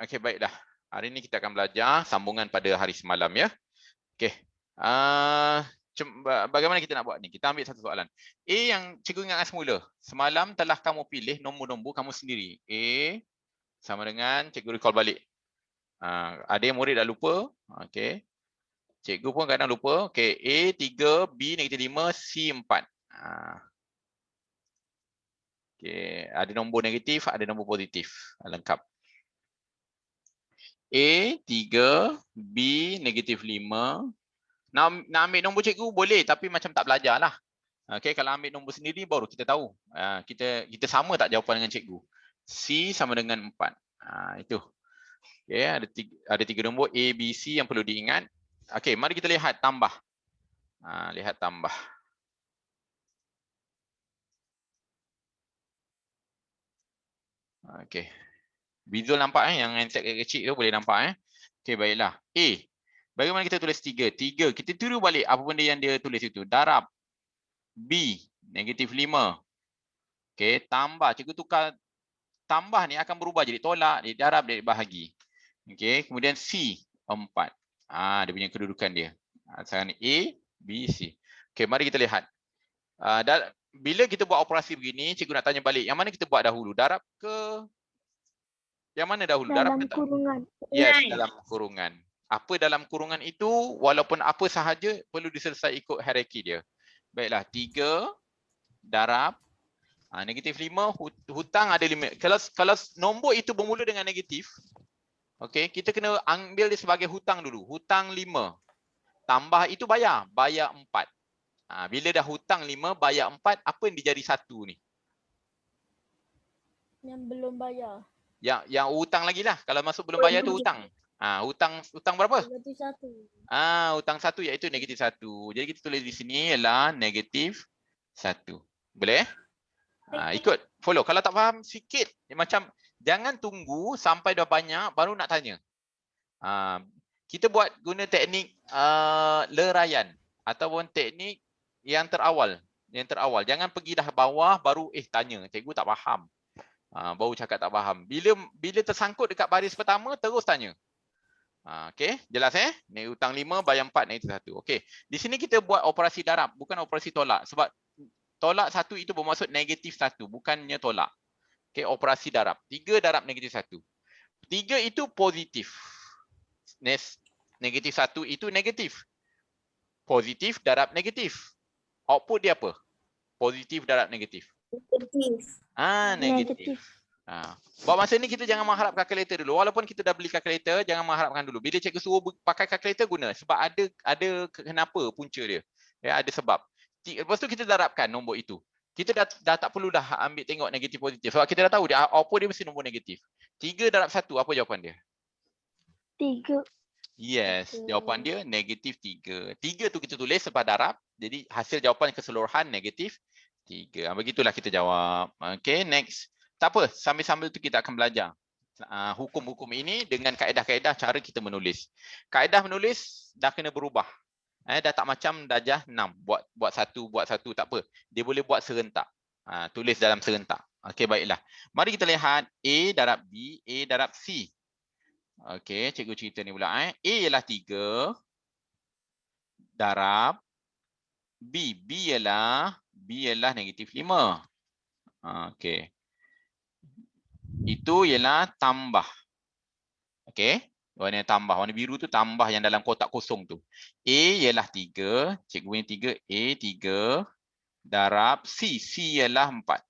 Okey, baiklah. Hari ini kita akan belajar sambungan pada hari semalam ya. Okey. Bagaimana kita nak buat ni? Kita ambil satu soalan. A yang cikgu ingatkan semula. Semalam telah kamu pilih nombor-nombor kamu sendiri. A sama dengan cikgu recall balik. Ada yang murid dah lupa. Okey. Cikgu pun kadang lupa. Okey, A 3, B -5, C 4. Okey, ada nombor negatif, ada nombor positif. Lengkap. A 3, B -5. Nak ambil nombor cikgu boleh, tapi macam tak belajar lah. Okay, kalau ambil nombor sendiri baru kita tahu. Kita sama tak jawapan dengan cikgu. C sama dengan 4. Itu. Okay, ada tiga nombor A, B, C yang perlu diingat. Okay, mari kita lihat tambah. Lihat tambah. Okay. Visual nampak yang handset kecil tu boleh nampak. Okay, baiklah. A. Bagaimana kita tulis 3? 3. Kita tiru balik apa benda yang dia tulis itu. Darab. B. -5. Okay, tambah. Cikgu tukar tambah ni akan berubah jadi tolak, jadi darab, jadi bahagi. Okay, kemudian C 4. Dia punya kedudukan dia. Sekarang ni A, B, C. Okay, mari kita lihat. Bila kita buat operasi begini, cikgu nak tanya balik. Yang mana kita buat dahulu? Darab ke? Yang mana dahulu? Darab Dalam ke tak? kurungan. Yes, dalam kurungan. Apa dalam kurungan itu, walaupun apa sahaja, perlu diselesai ikut hierarki dia. Baiklah, 3 darab -5, hutang ada limit. Kalau nombor itu bermula dengan negatif, okey, kita kena ambil dia sebagai hutang dulu. Hutang 5. Tambah itu bayar 4. Bila dah hutang 5 bayar 4, apa yang dijadi 1 ni? Yang belum bayar. Yang hutang lagi lah. Kalau masuk belum bayar tu hutang. Hutang berapa? Negatif 1. Hutang 1 iaitu -1. Jadi kita tulis di sini ialah -1. Boleh? Ikut, follow. Kalau tak faham sikit, macam jangan tunggu sampai dah banyak baru nak tanya. Kita buat guna teknik leraian ataupun teknik yang terawal. Jangan pergi dah bawah baru tanya, cikgu tak faham. Baru cakap tak faham. Bila tersangkut dekat baris pertama terus tanya. Okey, jelas Ni hutang 5 bayar 4 negatif 1. Okey. Di sini kita buat operasi darab, bukan operasi tolak, sebab tolak 1 itu bermaksud negatif 1, bukannya tolak. Okey, operasi darab. 3 darab negatif 1. 3 itu positif. Negatif 1 itu negatif. Positif darab negatif. Output dia apa? Positif darab negatif. Negatif. Negatif. Buat masa ni kita jangan mengharap kalkulator dulu. Walaupun kita dah beli kalkulator, jangan mengharapkan dulu. Bila cikgu suruh pakai kalkulator, guna. Sebab ada kenapa punca dia. Ya, ada sebab. Lepas tu kita darabkan nombor itu. Kita dah tak perlu dah ambil tengok negatif positif. Sebab kita dah tahu dia output dia mesti nombor negatif. 3 darab 1, apa jawapan dia? 3. Yes, jawapan dia negatif 3. 3 tu kita tulis sebab darab. Jadi hasil jawapan keseluruhan negatif 3. Begitulah kita jawab. Okay, next. Tak apa, sambil-sambil tu kita akan belajar hukum-hukum ini dengan kaedah-kaedah cara kita menulis. Kaedah menulis dah kena berubah. Dah tak macam darjah 6. Buat satu, tak apa. Dia boleh buat serentak. Tulis dalam serentak. Okey, baiklah. Mari kita lihat A darab B, A darab C. Okey, cikgu cerita ni pula. A ialah 3 darab B. B ialah negatif 5. Okey. Itu ialah tambah. Okey. Warna tambah. Warna biru tu tambah yang dalam kotak kosong tu. A ialah 3. Cikgu punya 3. A 3 darab C. C ialah 4.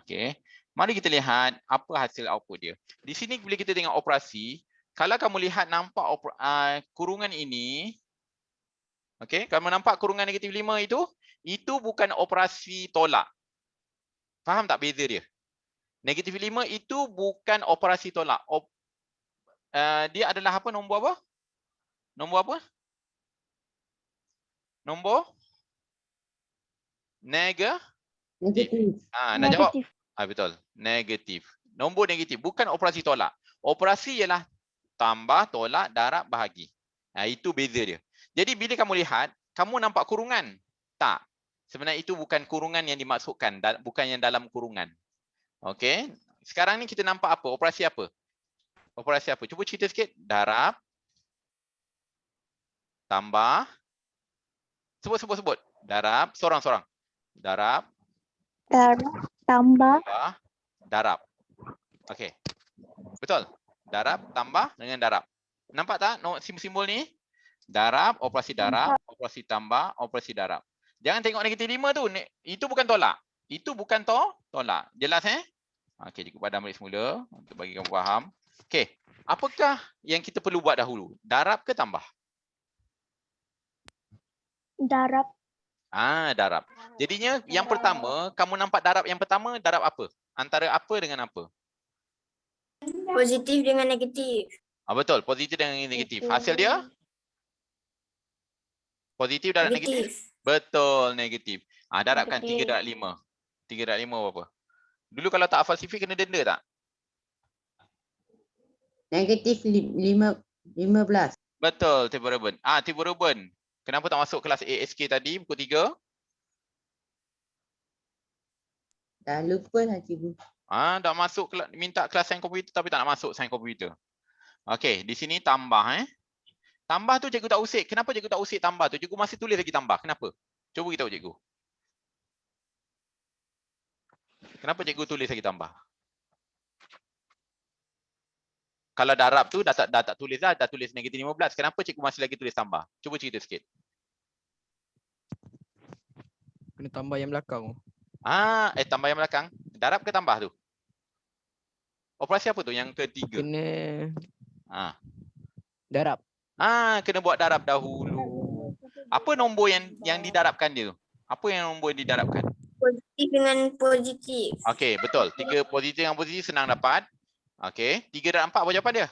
Okey. Mari kita lihat apa hasil output dia. Di sini bila kita tengok operasi, kalau kamu lihat nampak kurungan ini, okey, kamu nampak kurungan negatif 5 itu bukan operasi tolak. Faham tak beza dia? Negatif 5 itu bukan operasi tolak. Dia adalah apa? Nombor apa? Nombor apa? Nombor? Negatif. Nak jawab? Betul. Negatif. Nombor negatif. Bukan operasi tolak. Operasi ialah tambah, tolak, darab, bahagi. Itu beza dia. Jadi bila kamu lihat, kamu nampak kurungan? Tak. Sebenarnya itu bukan kurungan yang dimaksudkan. Bukan yang dalam kurungan. Okey. Sekarang ni kita nampak apa? Operasi apa? Operasi apa? Cuba cerita sikit. Darab. Tambah. Sebut. Darab. Sorang-sorang. Darab. Darab tambah Tambah. Darab. Okey. Betul. Darab tambah dengan darab. Nampak tak simbol-simbol ni? Darab, operasi darab, operasi tambah, operasi darab. Jangan tengok negatif 5 tu. Itu bukan tolak. Itu bukan tolak. Jelas Okey, cikgu padam balik semula untuk bagi kamu faham. Okey. Apakah yang kita perlu buat dahulu? Darab ke tambah? darab Darab. Jadinya yang pertama, kamu nampak darab yang pertama, darab apa? Antara apa dengan apa? Positif dengan negatif. Betul, positif dengan negatif. Hasil dia? Positif darab negatif? Negatif. Betul, negatif. Darabkan 3 Negatif. darab 5. 3 darab 5 berapa? Dulu kalau tak hafal sifik kena denda tak? Negatif 15. Betul, Tibu Ruben. Tibu Ruben. Kenapa tak masuk kelas ASK tadi pukul 3? Dah lupa lah cikgu. Tak masuk minta kelas sains komputer tapi tak nak masuk sains komputer. Okey, di sini tambah Tambah tu cikgu tak usik. Kenapa cikgu tak usik tambah tu? Cikgu masih tulis lagi tambah. Kenapa? Cuba beritahu cikgu. Kenapa cikgu tulis lagi tambah? Kalau darab tu dah tak tulis dah tulis negatif 15. Kenapa cikgu masih lagi tulis tambah? Cuba cerita sikit. Kena tambah yang belakang. Tambah yang belakang. Darab ke tambah tu? Operasi apa tu yang ketiga? Kena Ah. darab. Kena buat darab dahulu. Apa nombor yang didarabkan dia tu? Apa yang nombor yang didarabkan? Positif dengan positif. Okey, betul. 3 positif dengan positif senang dapat. Okey, 3 darab 4 apa jawapan dia?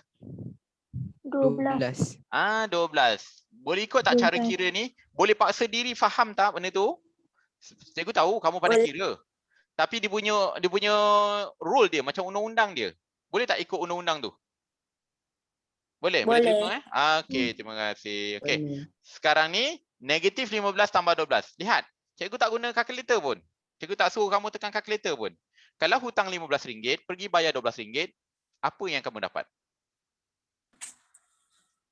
12. 12. Boleh ikut tak cara 12. kira ni? Boleh paksa diri faham tak benda tu? Cikgu tahu kamu pandai Boleh. kira. Tapi dia punya rule dia macam undang-undang dia. Boleh tak ikut undang-undang tu? Boleh terima Okey, terima kasih. Okey. Benar. Sekarang ni negatif 15 tambah 12. Lihat, cikgu tak guna kalkulator pun. Cikgu tak suruh kamu tekan kalkulator pun. Kalau hutang RM15, pergi bayar RM12, apa yang kamu dapat?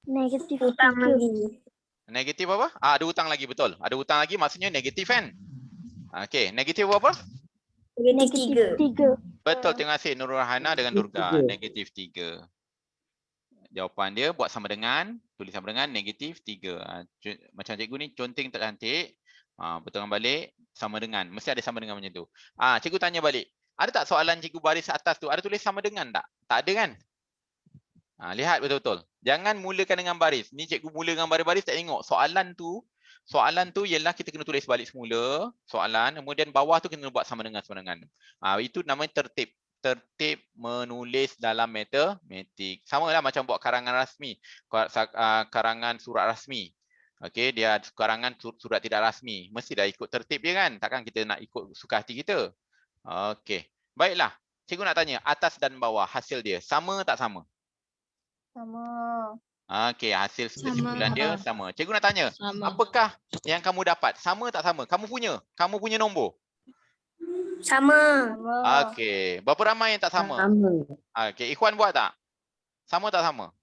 Negatif Hutang 3. lagi. Negatif apa? Ada hutang lagi, betul. Ada hutang lagi maksudnya negatif kan? Okey, negatif apa? Negatif 3. 3. Betul, terima kasih Nurul Rahana dengan Durga. Negatif 3. Negatif 3. Jawapan dia buat sama dengan, tulis sama dengan negatif 3. Macam cikgu ni conteng tak cantik. Betulkan balik, sama dengan. Mesti ada sama dengan macam tu. Cikgu tanya balik. Ada tak soalan cikgu baris atas tu, ada tulis sama dengan tak? Tak ada kan? Lihat betul-betul. Jangan mulakan dengan baris. Ni cikgu mula dengan baris-baris tak tengok. Soalan tu ialah kita kena tulis balik semula soalan, kemudian bawah tu kena buat sama dengan. Itu namanya tertib menulis dalam matematik. Samalah macam buat karangan rasmi, karangan surat rasmi. Okey, dia karangan surat tidak rasmi. Mesti dah ikut tertib dia kan? Takkan kita nak ikut suka hati kita. Okey. Baiklah. Cikgu nak tanya, atas dan bawah hasil dia sama tak sama? Sama. Okey, hasil kesimpulan dia sama. Cikgu nak tanya, Sama. apakah yang kamu dapat? Sama tak sama? Kamu punya nombor. Sama. Okey, berapa ramai yang tak sama? Sama. Okey, Ikhwan buat tak? Sama tak sama?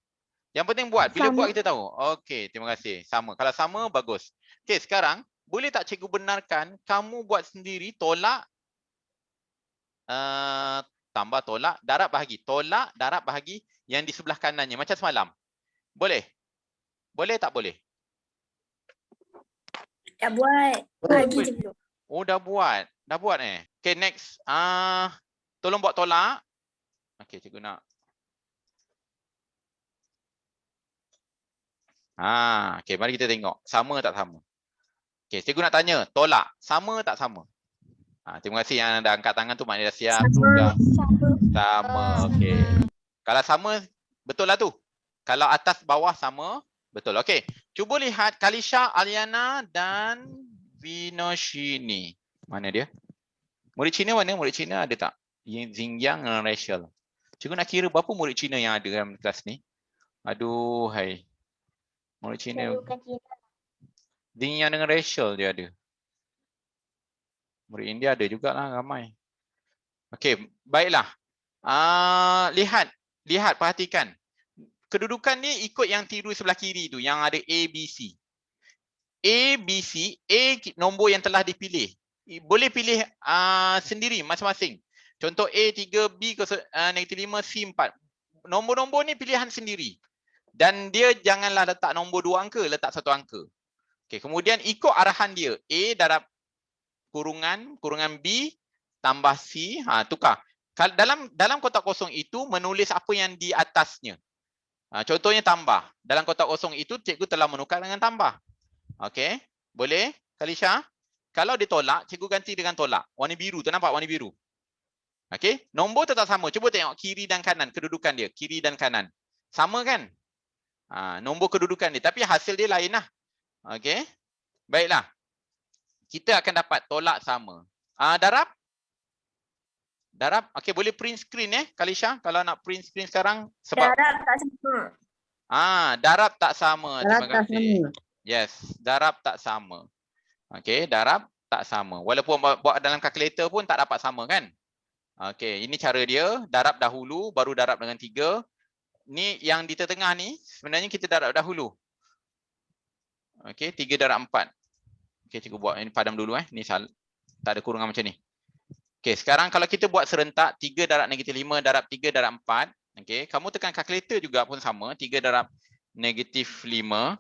Yang penting buat. Bila Sama. buat kita tahu. Okey, terima kasih. Sama. Kalau sama, bagus. Okey, sekarang boleh tak cikgu benarkan kamu buat sendiri tolak tambah tolak, darab bahagi. Tolak, darab bahagi yang di sebelah kanannya. Macam semalam. Boleh? Boleh tak boleh? Dah buat. Bagi je belum. Dah buat. Dah buat Okay, next. Tolong buat tolak. Okay, cikgu nak. Okay, mari kita tengok. Sama tak sama? Okay, cikgu nak tanya. Tolak. Sama tak sama? Terima kasih yang dah angkat tangan tu. Maknanya dah siap. Dah. Sama. Okay. Kalau sama, betul lah tu. Kalau atas bawah sama, betul. Okay. Cuba lihat Kalisha, Aliana dan Vinoshini. Mana dia? Murid Cina mana? Murid Cina ada tak? Xinjiang dan Rachel. Cikgu nak kira berapa murid Cina yang ada dalam kelas ni? Aduh, hai. Murid Cina. Xinjiang dengan Rachel dia ada. Murid India ada jugalah ramai. Okey, baiklah. Lihat Lihat, perhatikan. Kedudukan ni ikut yang tiru sebelah kiri tu, yang ada A, B, C. A, B, C, A nombor yang telah dipilih. Boleh pilih sendiri masing-masing. Contoh A 3, B -5, C 4. Nombor-nombor ni pilihan sendiri. Dan dia janganlah letak nombor 2 angka, letak 1 angka. Okey, kemudian ikut arahan dia. A darab kurungan B tambah C, tukar. Dalam kotak kosong itu menulis apa yang di atasnya. Contohnya tambah. Dalam kotak kosong itu cikgu telah menukar dengan tambah. Okey, boleh Kalisha? Kalau ditolak, cikgu ganti dengan tolak. Warna biru tu, nampak warna biru? Okey, nombor tetap sama. Cuba tengok kiri dan kanan, kedudukan dia. Kiri dan kanan. Sama kan? Nombor kedudukan dia. Tapi hasil dia lain lah. Okey, baiklah. Kita akan dapat tolak sama. Darab? Darab? Okey, boleh print screen Kalisha? Kalau nak print screen sekarang. Sebab Darab tak sama. darab tak sama. Darab Terima tak kasih. sama. Yes, darab tak sama. Okey, darab tak sama. Walaupun buat dalam kalkulator pun tak dapat sama kan? Okey, ini cara dia. Darab dahulu, baru darab dengan 3. Ni yang di tengah ni, sebenarnya kita darab dahulu. Okey, 3 darab 4. Okey, cikgu buat ini padam dulu Ni tak ada kurungan macam ni. Okey, sekarang kalau kita buat serentak 3 darab -5 darab 3 darab 4, okey, kamu tekan kalkulator juga pun sama, 3 darab -5.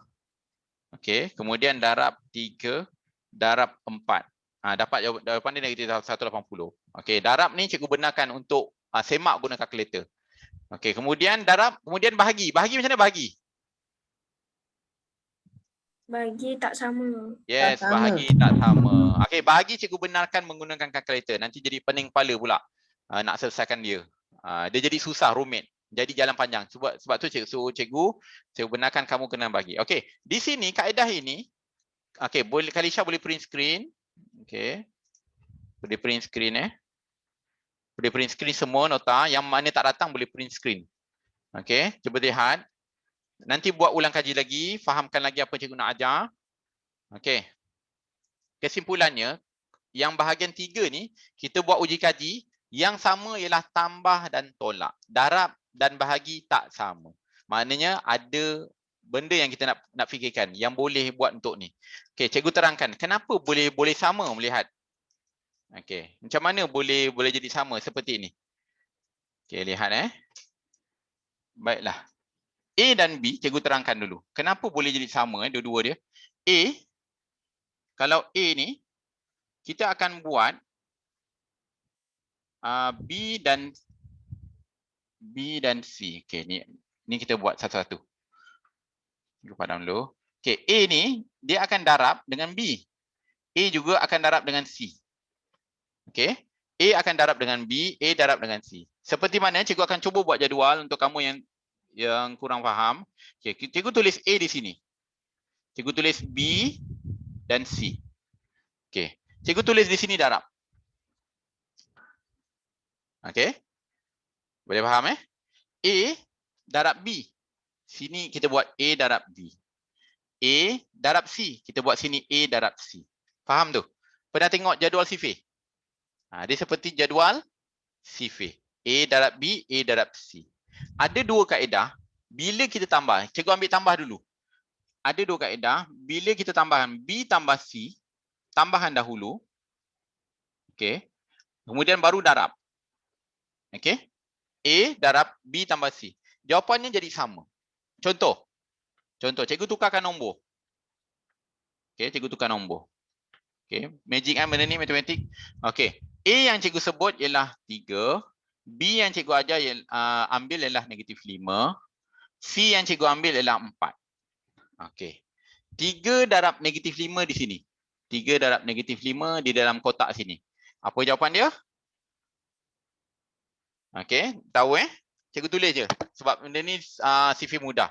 Okey, kemudian darab 3 darab 4. Dapat jawapan dia -180. Okey, darab ni cikgu benarkan untuk semak guna kalkulator. Okey, kemudian darab, kemudian bahagi. Bahagi macam mana bahagi? Bagi tak sama. Yes, Tak sama. bahagi tak sama. Okey, bahagi cikgu benarkan menggunakan kalkulator. Nanti jadi pening kepala pula nak selesaikan dia. Dia jadi susah, rumit. Jadi jalan panjang. Sebab tu cikgu benarkan kamu kena bahagi. Okey, di sini kaedah ini, okey, boleh Kalisha boleh print screen. Okey. Boleh print screen Boleh print screen semua nota, yang mana tak datang boleh print screen. Okey, cuba lihat. Nanti buat ulang kaji lagi, fahamkan lagi apa cikgu nak ajar. Okey. Kesimpulannya, yang bahagian 3 ni, kita buat uji kaji, yang sama ialah tambah dan tolak. Darab dan bahagi tak sama. Maknanya ada benda yang kita nak fikirkan, yang boleh buat untuk ni. Okey, cikgu terangkan, kenapa boleh sama melihat? Okey, macam mana boleh jadi sama seperti ini? Okey, lihat Baiklah. A dan B, cikgu terangkan dulu. Kenapa boleh jadi sama dua-dua dia? A, kalau A ni, kita akan buat B dan C. Okey, ni kita buat satu-satu. Cikgu padam dulu. Okey, A ni, dia akan darab dengan B. A juga akan darab dengan C. Okey, A akan darab dengan B, A darab dengan C. Seperti mana, cikgu akan cuba buat jadual untuk kamu yang kurang faham. Okey, cikgu tulis A di sini. Cikgu tulis B dan C. Okey, cikgu tulis di sini darab. Okey, boleh faham A darab B. Sini kita buat A darab B. A darab C. Kita buat sini A darab C. Faham tu? Pernah tengok jadual sifir? Dia seperti jadual sifir. A darab B, A darab C. Ada dua kaedah. Bila kita tambah, cikgu ambil tambah dulu. Ada dua kaedah. Bila kita tambahkan B tambah C, tambahkan dahulu. Okey. Kemudian baru darab. Okey. A darab B tambah C. Jawapannya jadi sama. Contoh, cikgu tukarkan nombor. Okey, cikgu tukar nombor. Okey, magic benda ni matematik. Okey, A yang cikgu sebut ialah 3, B yang cikgu ajar ambil ialah -5, C yang cikgu ambil ialah 4. Okey. 3 darab -5 di sini. 3 darab -5 di dalam kotak sini. Apa jawapan dia? Okey, tahu Cikgu tulis je. Sebab benda ni sifir mudah.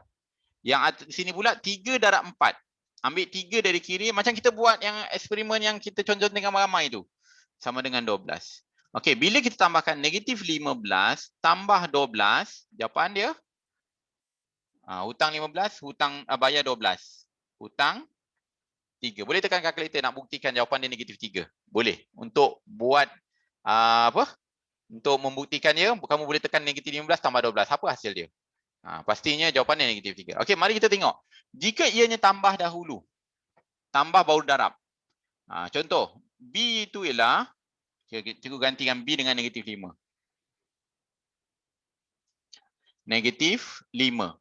Yang sini pula 3 darab 4. Ambil 3 dari kiri. Macam kita buat yang eksperimen yang kita contoh dengan ramai tu. Sama dengan 12. Okey, bila kita tambahkan -15 tambah 12. Jawapan dia? Hutang 15, hutang bayar 12. Hutang 3. Boleh tekan kalkulator nak buktikan jawapan dia -3. Boleh. Untuk buat Untuk membuktikannya, kamu boleh tekan negatif 15 tambah 12. Apa hasil dia? Pastinya jawapannya negatif 3. Okey, mari kita tengok. Jika ianya tambah dahulu, tambah baru darab. Contoh, B itu ialah, cikgu gantikan B dengan negatif 5. Negatif 5.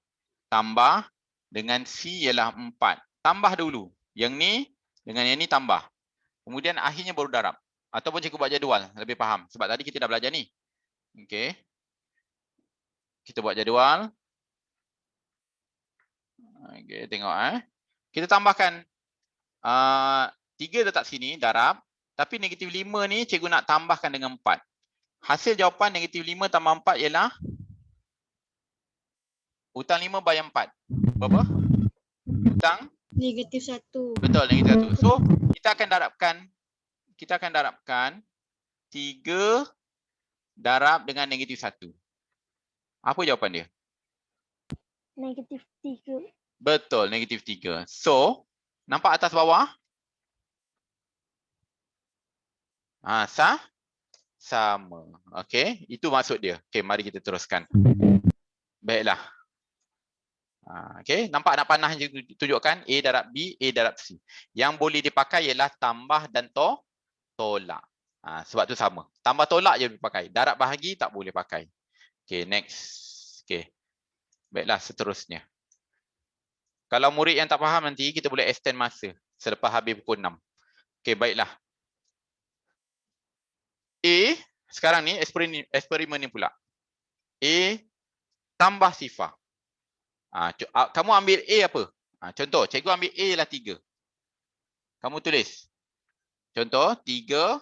Tambah dengan C ialah 4. Tambah dulu. Yang ni dengan yang ni tambah. Kemudian akhirnya baru darab. Ataupun cikgu buat jadual, lebih faham. Sebab tadi kita dah belajar ni. Okey. Kita buat jadual. Okey, tengok Kita tambahkan 3 letak sini, darab. Tapi negatif 5 ni cikgu nak tambahkan dengan 4. Hasil jawapan negatif 5 tambah 4 ialah hutang 5 bayar 4. Berapa? Hutang? Negatif 1. Betul, negatif 1. So, kita akan darabkan 3 darab dengan negatif 1. Apa jawapan dia? Negatif 3. Betul, negatif 3. So, nampak atas bawah? Sama. Okey, itu maksud dia. Okey, mari kita teruskan. Baiklah. Okey, nampak nak panah je tunjukkan A darab B, A darab C. Yang boleh dipakai ialah tambah dan tolak. Sebab tu sama. Tambah tolak je boleh pakai. Darab bahagi tak boleh pakai. Okey, next. Okey. Baiklah, seterusnya. Kalau murid yang tak faham nanti, kita boleh extend masa selepas habis pukul 6. Okey, baiklah. A, sekarang ni eksperimen ni pula. A tambah sifar. Kamu ambil A apa? Contoh, cikgu ambil A lah 3. Kamu tulis. Contoh, 3.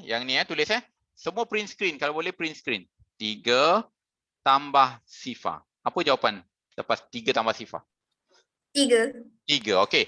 Yang ni tulis semua print screen. Kalau boleh print screen. 3 tambah sifar. Apa jawapan lepas 3 tambah sifar? 3. 3, okey.